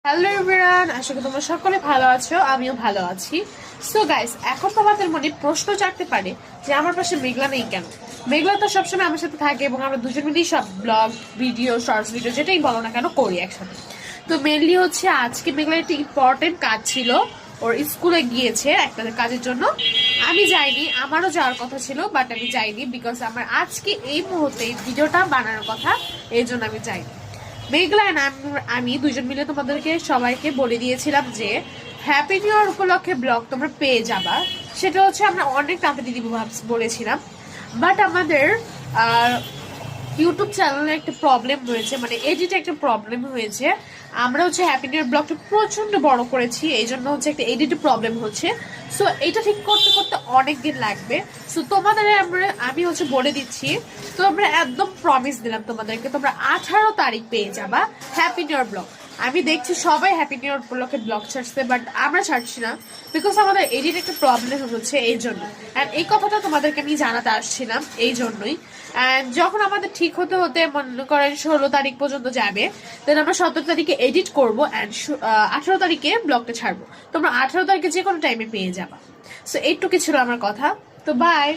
Hello everyone, আশা করি তোমরা সকলে ভালো আছো, আমিও ভালো আছি। সো গাইস, এখন তোমাদের মনে প্রশ্ন জাগতে পারে যে আমার পাশে মেঘলা নেই কেন। মেঘলা তো সবসময় আমার সাথে থাকে এবং আমরা দুজন মিলেই সব ব্লগ ভিডিও শর্টস ভিডিও যেটাই বলো না কেন করি একসাথে। তো মেনলি হচ্ছে আজকে মেঘলার একটা ইম্পর্টেন্ট কাজ ছিল, ওর স্কুলে গিয়েছে একটা কাজের জন্য। আমি যাইনি, আমারও যাওয়ার কথা ছিল বাট আমি যাইনি বিকজ আমার আজকে এই মুহূর্তে ভিডিওটা বানানোর কথা, এই জন্য আমি যাইনি। মেঘলা and আমি দুজন মিলে তোমাদেরকে সবাইকে বলে দিয়েছিলাম যে হ্যাপি নিউ ইয়ার উপলক্ষে ব্লগ তোমরা পেয়ে যাবা। সেটা হচ্ছে আমরা অনেক তাড়াতাড়ি দিব বলেছিলাম, বাট আমাদের ইউটিউব চ্যানেলে একটা প্রবলেম হয়েছে, মানে এডিটে একটা প্রবলেম হয়েছে। আমরা হচ্ছে হ্যাপি নিউ ইয়ার ব্লগটা প্রচন্ড বড় করেছি, এই জন্য হচ্ছে একটা এডিটে প্রবলেম হচ্ছে। সো এটা ঠিক করতে করতে অনেক দিন লাগবে। সো তোমাদের আমি হচ্ছে বলে দিচ্ছি, তোমরা একদম প্রমিস দিলাম তোমাদেরকে, তোমরা 18 তারিখ পেয়ে যাবা হ্যাপি নিউ ইয়ার ব্লগ। আমি দেখছি সবাই হ্যাপি নিউ ইয়ার উপলক্ষে ব্লগ ছাড়ছে, বাট আমরা ছাড়ছি না বিকজ আমাদের এডিট একটা প্রবলেম হচ্ছে, এই জন্য। অ্যান্ড এই কথাটা তোমাদেরকে আমি জানাতে আসছিলাম এই জন্যই। অ্যান্ড যখন আমাদের ঠিক হতে হতে মনে করেন 16 তারিখ পর্যন্ত যাবে, দেন আমরা 17 তারিখে এডিট করবো অ্যান্ড 18 তারিখে ব্লগটা ছাড়বো। তোমরা 18 তারিখে যে কোনো টাইমে পেয়ে যাবা। সো এইটুকু ছিল আমার কথা। তো বাই।